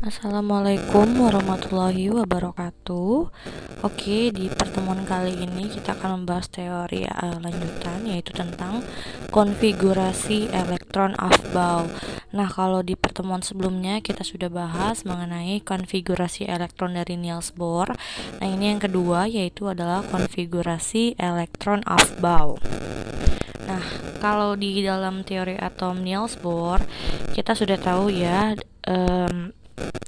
Assalamualaikum warahmatullahi wabarakatuh. Oke, di pertemuan kali ini kita akan membahas teori lanjutan, yaitu tentang konfigurasi elektron Aufbau. Nah, kalau di pertemuan sebelumnya kita sudah bahas mengenai konfigurasi elektron dari Niels Bohr. Nah, ini yang kedua, yaitu adalah konfigurasi elektron Aufbau. Nah, kalau di dalam teori atom Niels Bohr, kita sudah tahu ya,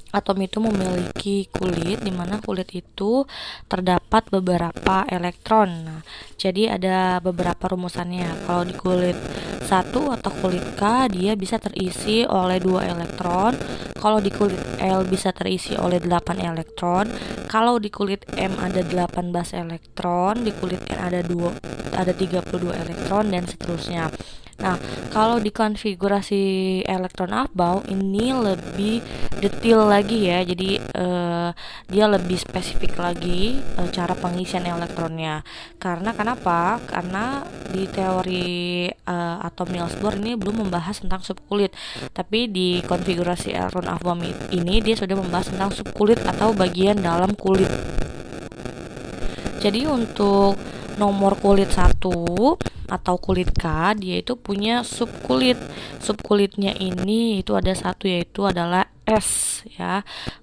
atom itu memiliki kulit, di mana kulit itu terdapat beberapa elektron. Nah, jadi ada beberapa rumusannya. Kalau di kulit 1 atau kulit K, dia bisa terisi oleh 2 elektron. Kalau di kulit L bisa terisi oleh 8 elektron. Kalau di kulit M ada 18 elektron, di kulit N ada 32 elektron, dan seterusnya. Nah, kalau di konfigurasi elektron Aufbau ini lebih detail lagi ya. Jadi dia lebih spesifik lagi cara pengisian elektronnya. Karena kenapa? Karena di teori atom Niels Bohr ini belum membahas tentang subkulit. Tapi di konfigurasi elektron Aufbau ini dia sudah membahas tentang subkulit atau bagian dalam kulit. Jadi untuk nomor kulit 1 atau kulit K, dia itu punya subkulit. Subkulitnya ini itu ada satu, yaitu adalah S ya.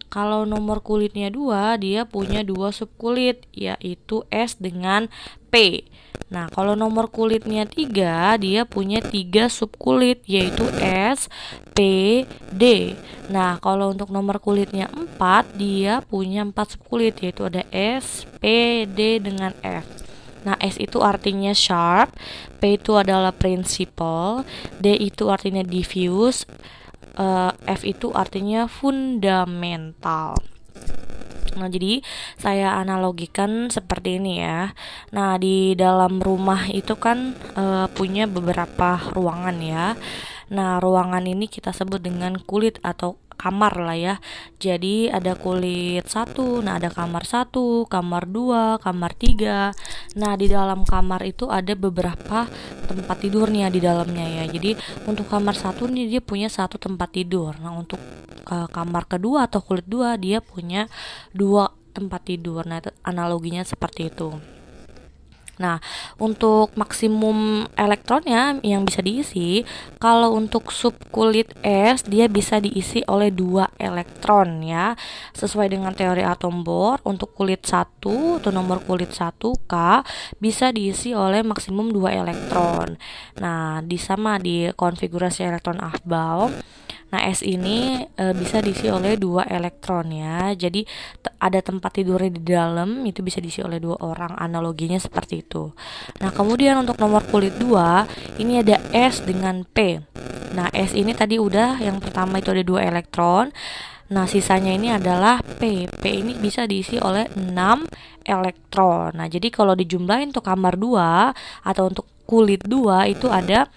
Kalau nomor kulitnya 2, dia punya 2 subkulit, yaitu S dengan P. Nah, kalau nomor kulitnya 3, dia punya 3 subkulit, yaitu S, P, D. Nah, kalau untuk nomor kulitnya 4, dia punya 4 subkulit, yaitu ada S, P, D dengan F. Nah, S itu artinya sharp, P itu adalah principal, D itu artinya diffuse, F itu artinya fundamental. Nah, jadi saya analogikan seperti ini ya. Nah, di dalam rumah itu kan punya beberapa ruangan ya. Nah, ruangan ini kita sebut dengan kulit atau kamar lah ya. Jadi ada kulit 1, nah ada kamar 1, kamar 2, kamar 3. Nah, di dalam kamar itu ada beberapa tempat tidurnya di dalamnya ya. Jadi untuk kamar 1 nih dia punya 1 tempat tidur. Nah, untuk kamar kedua atau kulit 2 dia punya 2 tempat tidur. Nah, itu analoginya seperti itu. Nah, untuk maksimum elektronnya yang bisa diisi, kalau untuk subkulit S, dia bisa diisi oleh 2 elektron ya. Sesuai dengan teori atom Bohr, untuk kulit 1 atau nomor kulit 1 K bisa diisi oleh maksimum 2 elektron. Nah, di konfigurasi elektron Aufbau, nah, S ini bisa diisi oleh 2 elektron ya. Jadi ada tempat tidurnya di dalam, itu bisa diisi oleh 2 orang. Analoginya seperti itu. Nah, kemudian untuk nomor kulit 2, ini ada S dengan P. Nah, S ini tadi udah, yang pertama itu ada 2 elektron. Nah, sisanya ini adalah P. P ini bisa diisi oleh 6 elektron. Nah, jadi kalau dijumlahin untuk kamar 2 atau untuk kulit 2 itu ada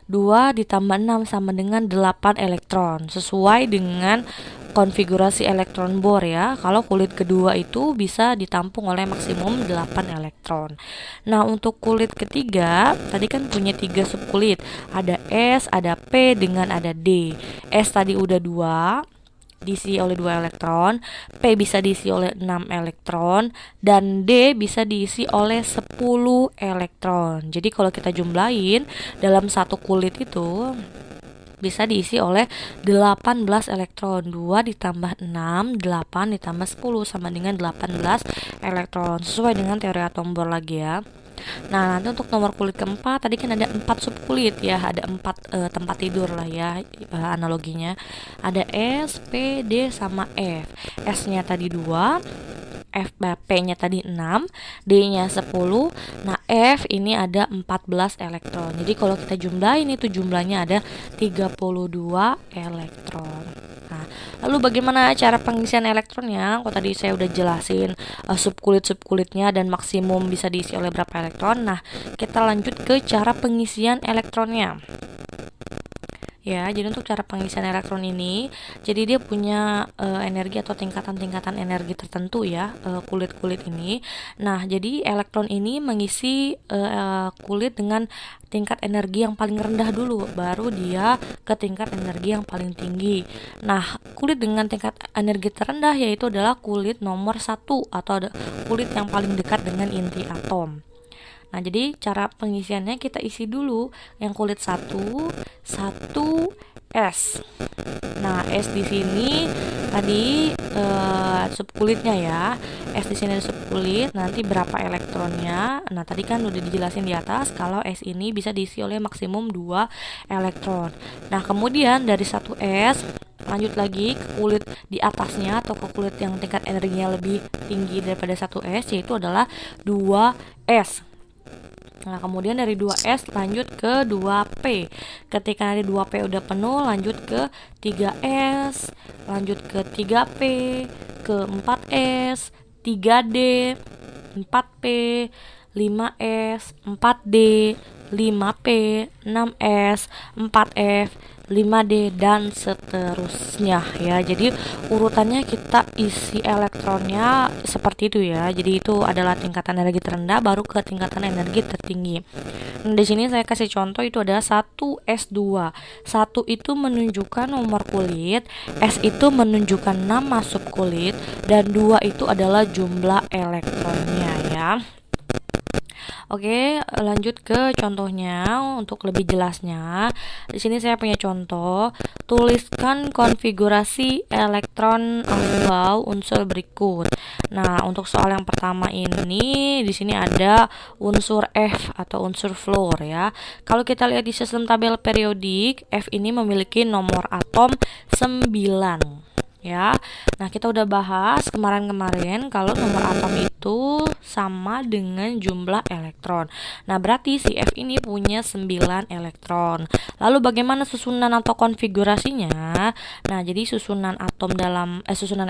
2 ditambah 6 sama dengan 8 elektron, sesuai dengan konfigurasi elektron Bohr ya. Kalau kulit kedua itu bisa ditampung oleh maksimum 8 elektron. Nah, untuk kulit ketiga tadi kan punya 3 subkulit, ada S, ada P, dengan ada D. S tadi udah 2, diisi oleh 2 elektron, P bisa diisi oleh 6 elektron, dan D bisa diisi oleh 10 elektron. Jadi kalau kita jumlahin, dalam satu kulit itu bisa diisi oleh 18 elektron. 2 ditambah 6, 8 ditambah 10 sama dengan 18 elektron, sesuai dengan teori atom Bohr lagi ya. Nah, nanti untuk nomor kulit keempat tadi kan ada 4 subkulit ya, ada 4 tempat tidur lah ya, analoginya. Ada S, P, D sama F. S-nya tadi 2, P-nya tadi 6, D-nya 10. Nah, F ini ada 14 elektron. Jadi kalau kita jumlahin itu jumlahnya ada 32 elektron. Nah, lalu bagaimana cara pengisian elektronnya? Kalau tadi saya udah jelasin subkulit-subkulitnya dan maksimum bisa diisi oleh berapa elektron. Nah, kita lanjut ke cara pengisian elektronnya. ya. Jadi untuk cara pengisian elektron ini, jadi dia punya energi atau tingkatan-tingkatan energi tertentu ya, kulit-kulit ini. Nah, jadi elektron ini mengisi kulit dengan tingkat energi yang paling rendah dulu, baru dia ke tingkat energi yang paling tinggi. Nah, kulit dengan tingkat energi terendah yaitu adalah kulit nomor 1 atau kulit yang paling dekat dengan inti atom. Nah, jadi cara pengisiannya kita isi dulu yang kulit 1 S. Nah, S di sini tadi subkulitnya ya. S di sini ada subkulit, nanti berapa elektronnya. Nah, tadi kan udah dijelasin di atas kalau S ini bisa diisi oleh maksimum 2 elektron. Nah, kemudian dari 1 S lanjut lagi ke kulit di atasnya atau ke kulit yang tingkat energinya lebih tinggi daripada 1 S, yaitu adalah 2 S. Nah, kemudian dari 2S lanjut ke 2P. Ketika nanti 2P udah penuh, lanjut ke 3S, lanjut ke 3P, ke 4S, 3D, 4P, 5S, 4D, 5P, 6S, 4F, 5D, dan seterusnya ya. Jadi urutannya kita isi elektronnya seperti itu ya. Jadi itu adalah tingkatan energi terendah baru ke tingkatan energi tertinggi. Nah, di sini saya kasih contoh itu ada 1S2. 1 itu menunjukkan nomor kulit, S itu menunjukkan nama subkulit, dan 2 itu adalah jumlah elektronnya ya. Oke, lanjut ke contohnya untuk lebih jelasnya. Di sini saya punya contoh. Tuliskan konfigurasi elektron asbau unsur berikut. Nah, untuk soal yang pertama ini di sini ada unsur F atau unsur fluor ya. Kalau kita lihat di sistem tabel periodik, F ini memiliki nomor atom 9. Ya. Nah, kita udah bahas kemarin-kemarin kalau nomor atom itu sama dengan jumlah elektron. Nah, berarti si F ini punya 9 elektron. Lalu bagaimana susunan atau konfigurasinya? Nah, jadi susunan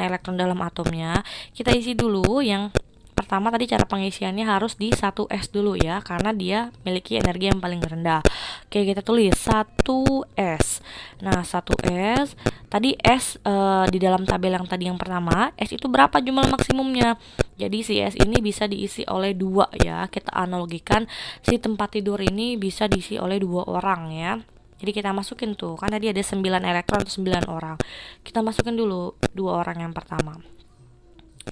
elektron dalam atomnya kita isi dulu. Yang pertama tadi cara pengisiannya harus di 1S dulu ya, karena dia memiliki energi yang paling rendah. Oke, kita tulis 1S. Nah, 1S tadi S di dalam tabel yang tadi yang pertama, S itu berapa jumlah maksimumnya? Jadi si S ini bisa diisi oleh 2 ya. Kita analogikan si tempat tidur ini bisa diisi oleh 2 orang ya. Jadi kita masukin tuh, kan tadi ada 9 elektron atau 9 orang. Kita masukin dulu 2 orang yang pertama.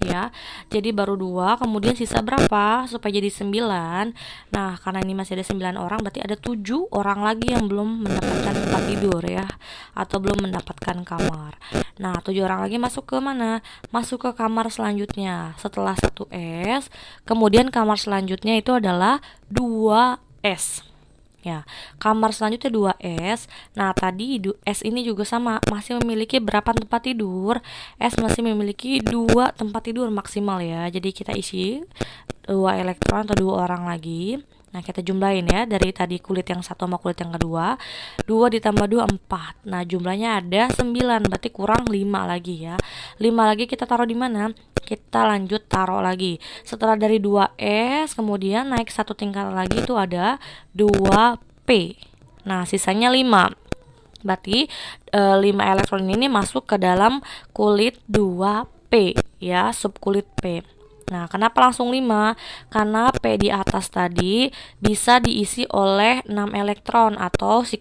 Ya, jadi baru 2, kemudian sisa berapa supaya jadi 9. Nah, karena ini masih ada 9 orang, berarti ada 7 orang lagi yang belum mendapatkan tempat tidur ya, atau belum mendapatkan kamar. Nah, 7 orang lagi masuk ke mana? Masuk ke kamar selanjutnya setelah 1S. Kemudian kamar selanjutnya itu adalah 2S. Ya, kamar selanjutnya 2S. Nah, tadi S ini juga sama, masih memiliki berapa tempat tidur? S masih memiliki 2 tempat tidur maksimal ya. Jadi kita isi 2 elektron atau 2 orang lagi. Nah, kita jumlahin ya, dari tadi kulit yang satu sama kulit yang kedua. 2 ditambah 2, 4. Nah, jumlahnya ada 9, berarti kurang 5 lagi ya. 5 lagi kita taruh di mana? Kita lanjut taruh lagi. Setelah dari 2S, kemudian naik satu tingkat lagi itu ada 2P. Nah, sisanya 5. Berarti 5 elektron ini masuk ke dalam kulit 2P ya, subkulit P. Nah, kenapa langsung 5? Karena P di atas tadi bisa diisi oleh 6 elektron, atau si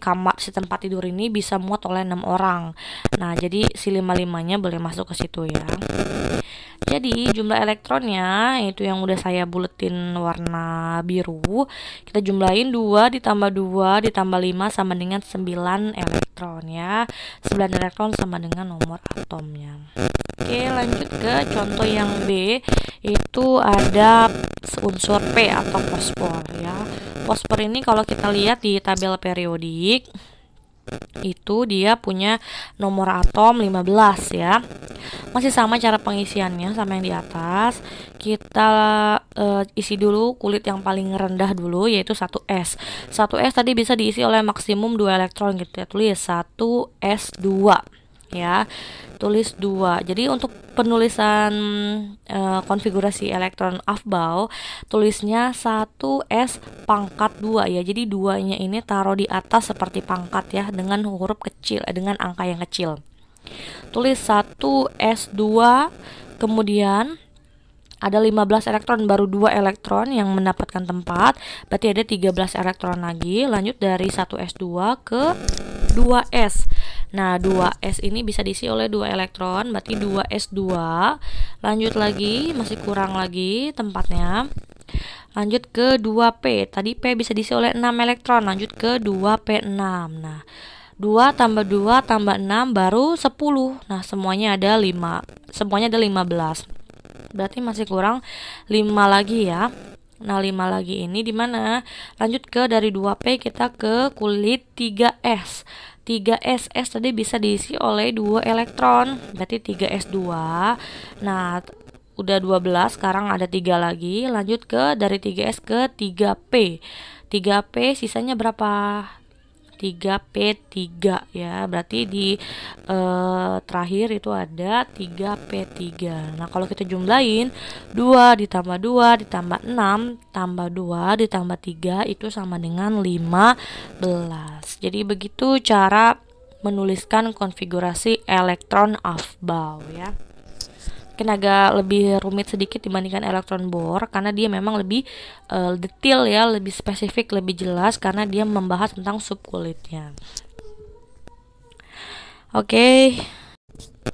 tempat tidur ini bisa muat oleh 6 orang. Nah, jadi si 5-5-nya boleh masuk ke situ ya. Jadi jumlah elektronnya itu yang udah saya buletin warna biru. Kita jumlahin 2 ditambah 2 ditambah 5 sama dengan 9 elektron ya. 9 elektron sama dengan nomor atomnya. Oke, lanjut ke contoh yang B. Itu ada unsur P atau fosfor ya. Fosfor ini kalau kita lihat di tabel periodik itu dia punya nomor atom 15 ya. Masih sama cara pengisiannya sama yang di atas. Kita isi dulu kulit yang paling rendah dulu, yaitu 1S. 1S tadi bisa diisi oleh maksimum 2 elektron gitu ya. Tulis 1S2 ya. Tulis 2. Jadi untuk penulisan konfigurasi elektron Aufbau tulisnya 1s pangkat 2 ya. Jadi 2-nya ini taruh di atas seperti pangkat ya, dengan huruf kecil, dengan angka yang kecil. Tulis 1s2, kemudian ada 15 elektron, baru 2 elektron yang mendapatkan tempat, berarti ada 13 elektron lagi. Lanjut dari 1s2 ke 2s. Nah, 2s ini bisa diisi oleh 2 elektron, berarti 2s2. Lanjut lagi, masih kurang lagi tempatnya. Lanjut ke 2p. Tadi p bisa diisi oleh 6 elektron, lanjut ke 2p6. Nah, 2 tambah 2 tambah 6 baru 10. Nah, semuanya ada 5. Semuanya ada 15. Berarti masih kurang 5 lagi ya. Nah, 5 lagi ini di mana? Lanjut ke dari 2p kita ke kulit 3s. 3s tadi bisa diisi oleh 2 elektron, berarti 3s2. Nah, udah 12, sekarang ada 3 lagi. Lanjut ke dari 3s ke 3p. 3p sisanya berapa? 3p3 ya, berarti di terakhir itu ada 3p3. Nah, kalau kita jumlahin 2 ditambah 2 ditambah 6 tambah 2 ditambah 3 itu sama dengan 15. Jadi begitu cara menuliskan konfigurasi elektron Aufbau ya. Mungkin agak lebih rumit sedikit dibandingkan elektron Bohr karena dia memang lebih detail ya, lebih spesifik, lebih jelas karena dia membahas tentang subkulitnya. Oke,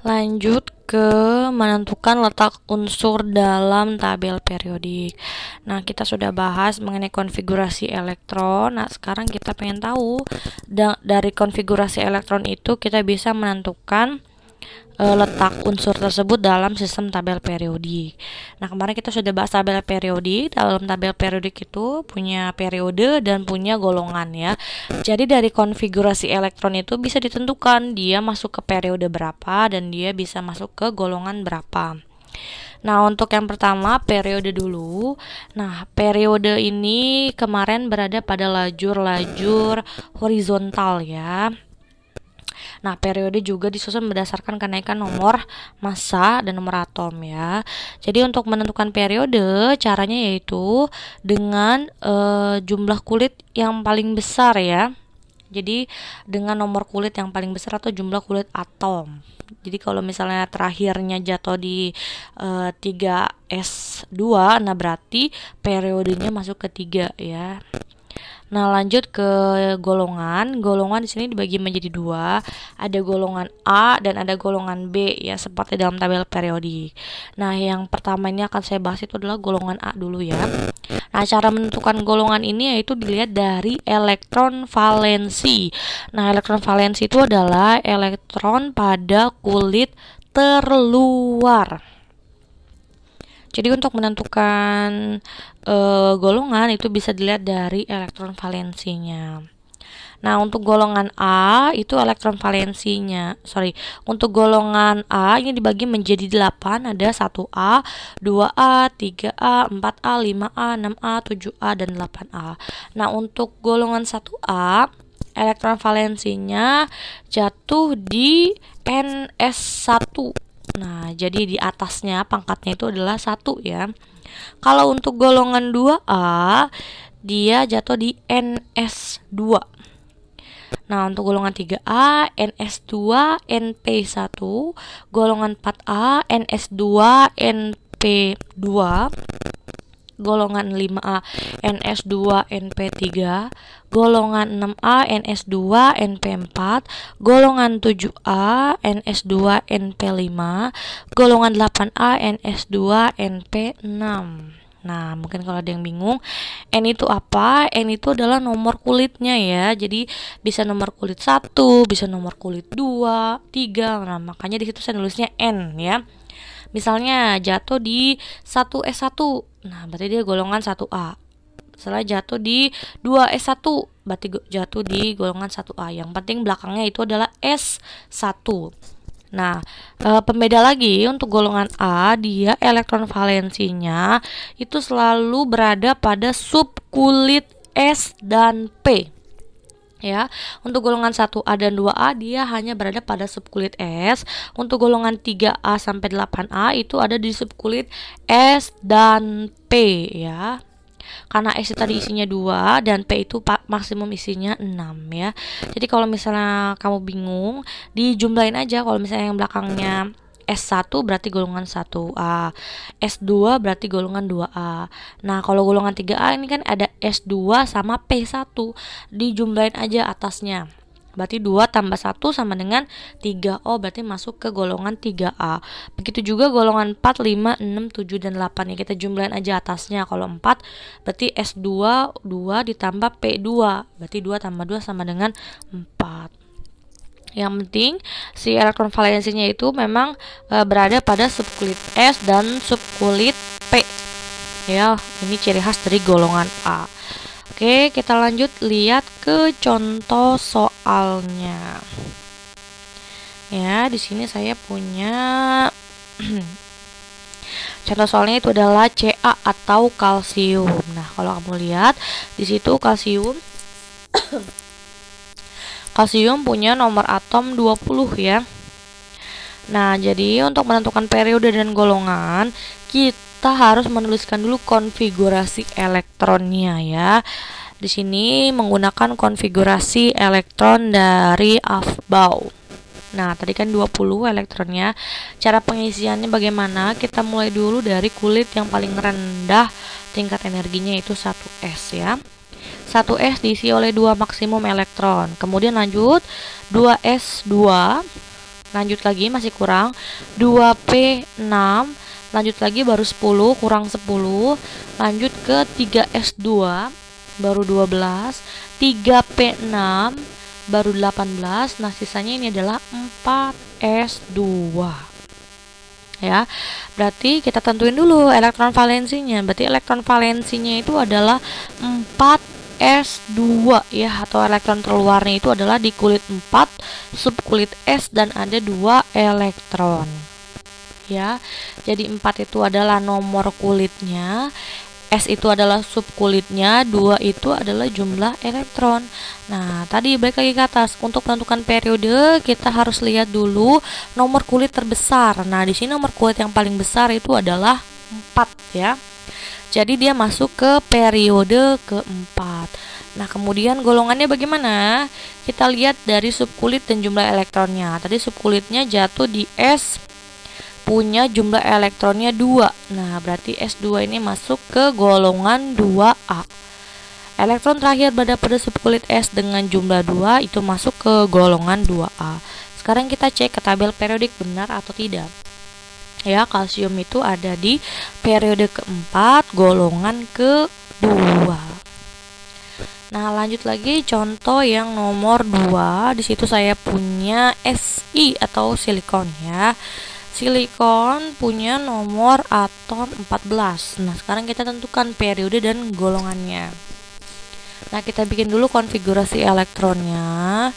lanjut ke menentukan letak unsur dalam tabel periodik. Nah, kita sudah bahas mengenai konfigurasi elektron. Nah, sekarang kita pengen tahu dari konfigurasi elektron itu kita bisa menentukan letak unsur tersebut dalam sistem tabel periodik. Nah, kemarin kita sudah bahas tabel periodik. Dalam tabel periodik itu punya periode dan punya golongan ya. Jadi dari konfigurasi elektron itu bisa ditentukan dia masuk ke periode berapa dan dia bisa masuk ke golongan berapa. Nah, untuk yang pertama periode dulu. Nah, periode ini kemarin berada pada lajur-lajur horizontal ya. Nah, periode juga disusun berdasarkan kenaikan nomor massa dan nomor atom ya. Jadi untuk menentukan periode caranya yaitu dengan jumlah kulit yang paling besar ya. Jadi dengan nomor kulit yang paling besar atau jumlah kulit atom. Jadi kalau misalnya terakhirnya jatuh di 3s2, nah berarti periodenya masuk ke 3 ya. Nah, lanjut ke golongan. Golongan di sini dibagi menjadi 2. Ada golongan A dan ada golongan B ya, seperti dalam tabel periodik. Nah, yang pertama ini akan saya bahas itu adalah golongan A dulu ya. Nah, cara menentukan golongan ini yaitu dilihat dari elektron valensi. Nah, elektron valensi itu adalah elektron pada kulit terluar. Jadi untuk menentukan golongan itu bisa dilihat dari elektron valensinya. Nah, untuk golongan A itu elektron valensinya, untuk golongan A ini dibagi menjadi 8, ada 1A, 2A, 3A, 4A, 5A, 6A, 7A, dan 8A. Nah, untuk golongan 1A, elektron valensinya jatuh di NS1. Nah, jadi di atasnya pangkatnya itu adalah 1 ya. Kalau untuk golongan 2A, dia jatuh di NS2. Nah, untuk golongan 3A, NS2, NP1. Golongan 4A, NS2, NP2. Golongan 5A, NS2, NP3. Golongan 6A, NS2, NP4. Golongan 7A, NS2, NP5. Golongan 8A, NS2, NP6. Nah, mungkin kalau ada yang bingung, N itu apa? N itu adalah nomor kulitnya ya. Jadi bisa nomor kulit 1, bisa nomor kulit 2, 3. Nah, makanya di situ saya nulisnya N ya. Misalnya jatuh di 1S1, nah berarti dia golongan 1A. Setelah jatuh di 2S1, berarti jatuh di golongan 1A. Yang penting belakangnya itu adalah S1. Nah, pembeda lagi untuk golongan A, dia elektron valensinya itu selalu berada pada subkulit S dan P. Ya, untuk golongan 1A dan 2A dia hanya berada pada subkulit S. Untuk golongan 3A sampai 8A itu ada di subkulit S dan P ya. Karena S tadi isinya 2 dan P itu maksimum isinya 6 ya. Jadi kalau misalnya kamu bingung, dijumlahin aja. Kalau misalnya yang belakangnya S1 berarti golongan 1A, S2 berarti golongan 2A. Nah, kalau golongan 3A ini kan ada S2 sama P1, dijumlahin aja atasnya. Berarti 2 tambah 1 sama dengan 3. Oh, berarti masuk ke golongan 3A. Begitu juga golongan 4, 5, 6, 7, dan 8 ya. Kita jumlahin aja atasnya. Kalau 4 berarti S2 2 ditambah P2. Berarti 2 tambah 2 sama dengan 4. Yang penting si elektron valensinya itu memang berada pada subkulit S dan subkulit P. Ya, ini ciri khas dari golongan A. Oke, kita lanjut lihat ke contoh soalnya. Ya, di sini saya punya contoh soalnya itu adalah Ca atau kalsium. Nah, kalau kamu lihat di situ kalsium punya nomor atom 20 ya. Nah, jadi untuk menentukan periode dan golongan, kita harus menuliskan dulu konfigurasi elektronnya ya. Di sini menggunakan konfigurasi elektron dari Aufbau. Nah, tadi kan 20 elektronnya. Cara pengisiannya bagaimana? Kita mulai dulu dari kulit yang paling rendah tingkat energinya itu 1S ya. 1S diisi oleh 2 maksimum elektron. Kemudian lanjut 2S2, lanjut lagi masih kurang 2P6, lanjut lagi baru 10, kurang 10, lanjut ke 3S2 baru 12, 3P6 baru 18. Nah, sisanya ini adalah 4S2 ya. Berarti kita tentuin dulu elektron valensinya. Berarti elektron valensinya itu adalah 4S2 ya, atau elektron terluarnya itu adalah di kulit 4 subkulit S dan ada 2 elektron ya. Jadi 4 itu adalah nomor kulitnya, S itu adalah subkulitnya, 2 itu adalah jumlah elektron. Nah, tadi balik lagi ke atas. Untuk menentukan periode, kita harus lihat dulu nomor kulit terbesar. Nah, di sini nomor kulit yang paling besar itu adalah 4 ya. Jadi dia masuk ke periode keempat. Nah, kemudian golongannya bagaimana? Kita lihat dari subkulit dan jumlah elektronnya. Tadi subkulitnya jatuh di S, punya jumlah elektronnya 2. Nah, berarti S2 ini masuk ke golongan 2A. Elektron terakhir berada pada subkulit S dengan jumlah 2 itu masuk ke golongan 2A. Sekarang kita cek ke tabel periodik benar atau tidak. Ya, kalsium itu ada di periode keempat, golongan kedua. Nah, lanjut lagi contoh yang nomor 2. Di situ saya punya Si atau silikon ya. Silikon punya nomor atom 14. Nah, sekarang kita tentukan periode dan golongannya. Nah, kita bikin dulu konfigurasi elektronnya.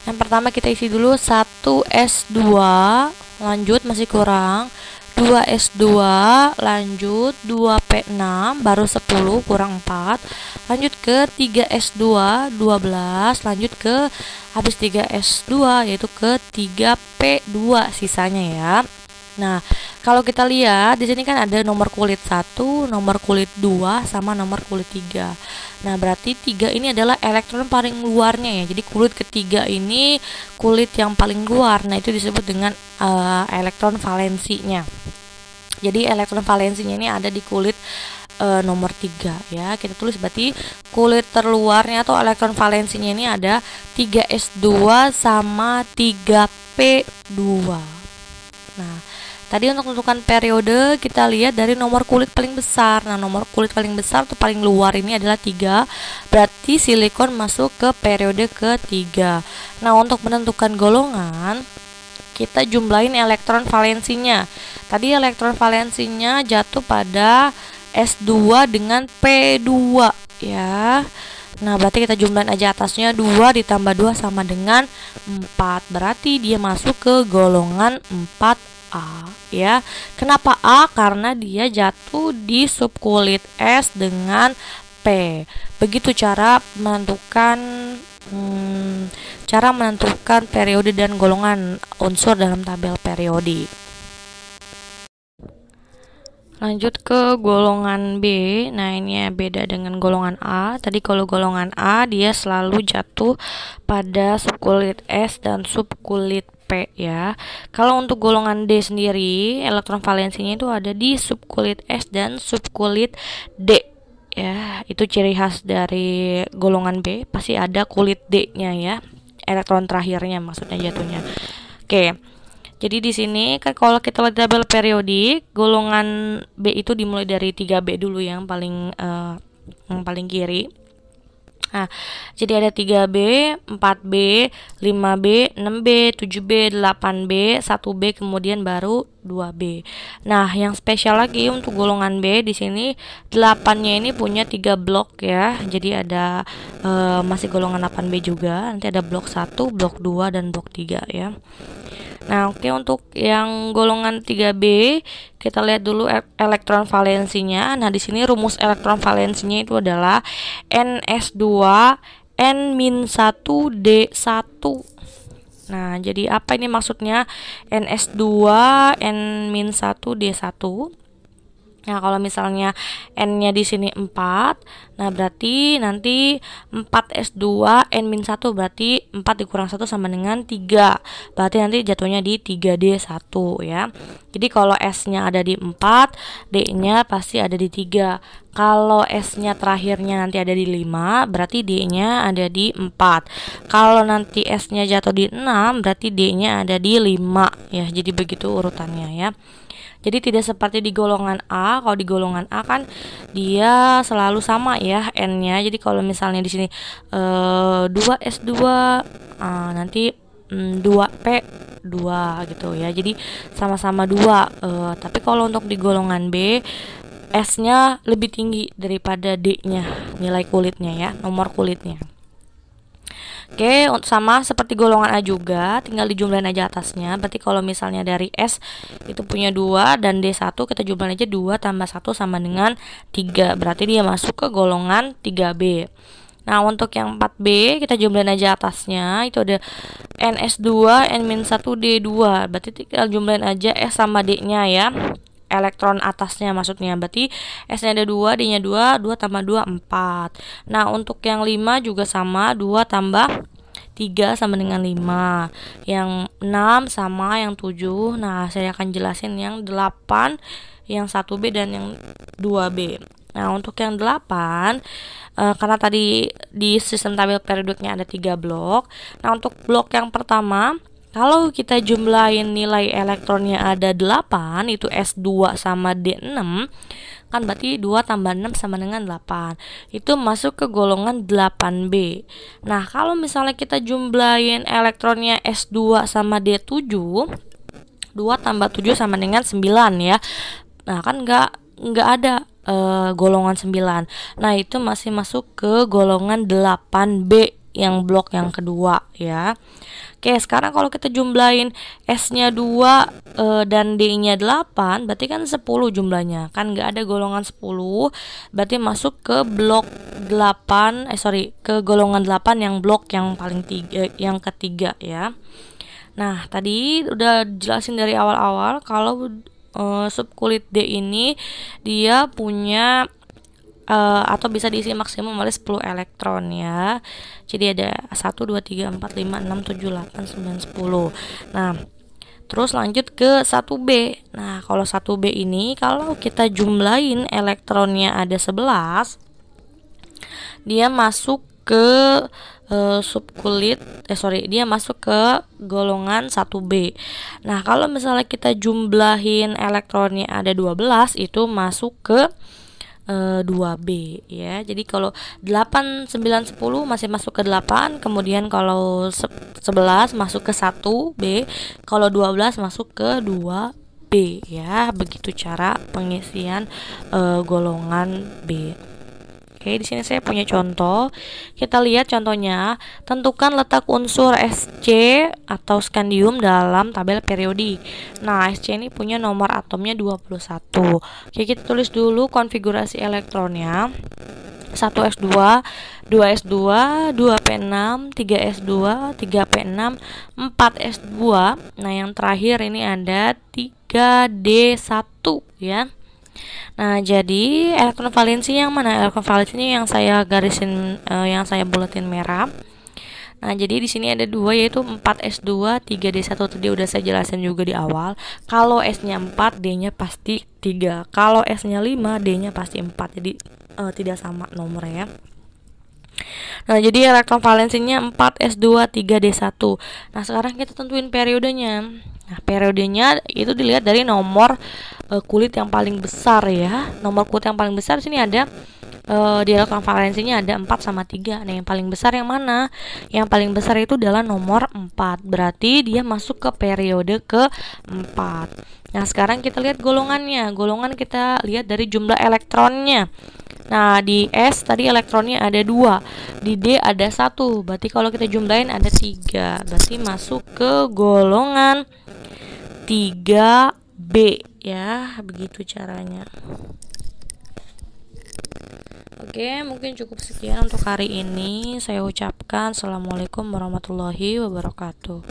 Yang pertama kita isi dulu 1S2, lanjut masih kurang 2S2, lanjut 2P6, baru 10, kurang 4, lanjut ke 3S2, 12, lanjut ke habis 3S2 yaitu ke 3P2 sisanya ya. Nah, kalau kita lihat di sini kan ada nomor kulit 1, nomor kulit 2 sama nomor kulit 3. Nah, berarti 3 ini adalah elektron paling luarnya ya. Jadi kulit ketiga ini kulit yang paling luar. Nah, itu disebut dengan elektron valensinya. Jadi elektron valensinya ini ada di kulit nomor 3 ya. Kita tulis berarti kulit terluarnya atau elektron valensinya ini ada 3S2 sama 3P2. Nah, tadi untuk menentukan periode kita lihat dari nomor kulit paling besar. Nah, nomor kulit paling besar atau paling luar ini adalah 3. Berarti silikon masuk ke periode ketiga. Nah, untuk menentukan golongan kita jumlahin elektron valensinya. Tadi elektron valensinya jatuh pada S2 dengan P2 ya. Nah, berarti kita jumlahin aja atasnya 2 ditambah 2 sama dengan 4. Berarti dia masuk ke golongan 4A ya. Kenapa A? Karena dia jatuh di subkulit S dengan P. Begitu cara menentukan cara menentukan periode dan golongan unsur dalam tabel periodik. Lanjut ke golongan B. Nah, ini ya beda dengan golongan A. Tadi kalau golongan A dia selalu jatuh pada subkulit S dan subkulit P ya. Kalau untuk golongan D sendiri, elektron valensinya itu ada di subkulit S dan subkulit D. Ya, itu ciri khas dari golongan B, pasti ada kulit D-nya ya. Elektron terakhirnya maksudnya jatuhnya. Oke. Jadi di sini kan kalau kita lihat tabel periodik, golongan B itu dimulai dari 3B dulu yang paling kiri. Nah, jadi ada 3B, 4B, 5B, 6B, 7B, 8B, 1B, kemudian baru 2B. Nah, yang spesial lagi untuk golongan B di sini 8-nya ini punya 3 blok ya. Jadi ada masih golongan 8B juga. Nanti ada blok 1, blok 2 dan blok 3 ya. Nah, oke, untuk yang golongan 3B, kita lihat dulu elektron valensinya. Nah, di sini rumus elektron valensinya itu adalah NS2 N-1D1. Nah, jadi apa ini maksudnya NS2 N-1D1? Nah, kalau misalnya N-nya di sini 4, nah berarti nanti 4S2 N-1 berarti 4 dikurang 1 sama dengan 3. Berarti nanti jatuhnya di 3D1 ya. Jadi kalau S-nya ada di 4, D-nya pasti ada di 3. Kalau S-nya terakhirnya nanti ada di 5, berarti D-nya ada di 4. Kalau nanti S-nya jatuh di 6, berarti D-nya ada di 5 ya. Jadi begitu urutannya ya. Jadi tidak seperti di golongan A. Kalau di golongan A kan dia selalu sama ya N-nya. Jadi kalau misalnya di sini 2S2 nanti 2P 2 gitu ya. Jadi sama-sama 2. Tapi kalau untuk di golongan B, S-nya lebih tinggi daripada D-nya, nilai kulitnya ya, nomor kulitnya. Oke, sama seperti golongan A juga, tinggal dijumlahin aja atasnya. Berarti kalau misalnya dari S itu punya 2 dan D1, kita jumlahin aja 2 tambah 1 sama dengan 3. Berarti dia masuk ke golongan 3B. Nah, untuk yang 4B, kita jumlahin aja atasnya. Itu ada NS2 N-1D2. Berarti kita jumlahin aja S sama D-nya ya. Elektron atasnya maksudnya, berarti S-nya ada 2, D-nya 2, 2 tambah 2, 4. Nah, untuk yang 5 juga sama, 2 tambah 3 sama dengan 5. Yang 6 sama yang 7. Nah, saya akan jelasin yang 8, yang 1B dan yang 2B. Nah, untuk yang 8, karena tadi di sistem tabel periodiknya ada 3 blok. Nah, untuk blok yang pertama, kalau kita jumlahin nilai elektronnya ada 8, itu S2 sama D6, kan berarti 2 tambah 6 sama dengan 8. Itu masuk ke golongan 8B. Nah, kalau misalnya kita jumlahin elektronnya S2 sama D7, 2 tambah 7 sama dengan 9 ya. Nah, kan nggak ada golongan 9. Nah, itu masih masuk ke golongan 8B yang blok yang kedua ya. Oke, sekarang kalau kita jumlahin S-nya 2 dan D-nya 8, berarti kan 10 jumlahnya. Kan nggak ada golongan 10, berarti masuk ke blok 8, ke golongan 8 yang blok yang yang ketiga ya. Nah, tadi udah jelasin dari awal-awal kalau subkulit D ini dia punya atau bisa diisi maksimum oleh 10 elektron ya. Jadi ada 1, 2, 3, 4, 5, 6, 7, 8, 9, 10. Nah, terus lanjut ke 1B. Nah, kalau 1B ini kalau kita jumlahin elektronnya ada 11, dia masuk ke dia masuk ke golongan 1B. Nah, kalau misalnya kita jumlahin elektronnya ada 12, itu masuk ke 2B ya. Jadi kalau 8, 9, 10 masih masuk ke 8, kemudian kalau 11 masuk ke 1B, kalau 12 masuk ke 2B ya. Begitu cara pengisian golongan B. Oke, di sini saya punya contoh. Kita lihat contohnya. Tentukan letak unsur Sc atau skandium dalam tabel periodik. Nah, Sc ini punya nomor atomnya 21. Oke, kita tulis dulu konfigurasi elektronnya. 1S2, 2S2, 2P6, 3S2, 3P6, 4S2. Nah, yang terakhir ini ada 3D1 ya. Nah, jadi elektron valensi yang mana? Elektron valensinya yang saya garisin, yang saya buletin merah. Nah, jadi di sini ada dua, yaitu 4S2, 3D1. Tadi udah saya jelasin juga di awal. Kalau S-nya 4, D-nya pasti 3. Kalau S-nya 5, D-nya pasti 4. Jadi tidak sama nomornya. Nah, jadi elektron valensinya 4S2, 3D1. Nah, sekarang kita tentuin periodenya. Nah, periodenya itu dilihat dari nomor kulit yang paling besar ya. Nomor kulit yang paling besar sini ada di elektron valensinya ada 4 sama 3. Nah, yang paling besar yang mana? Yang paling besar itu adalah nomor 4. Berarti dia masuk ke periode ke-4. Nah, sekarang kita lihat golongannya. Golongan kita lihat dari jumlah elektronnya. Nah, di S tadi elektronnya ada 2. Di D ada 1. Berarti kalau kita jumlahin ada 3. Berarti masuk ke golongan 3B ya. Begitu caranya. Oke, mungkin cukup sekian untuk hari ini. Saya ucapkan assalamualaikum warahmatullahi wabarakatuh.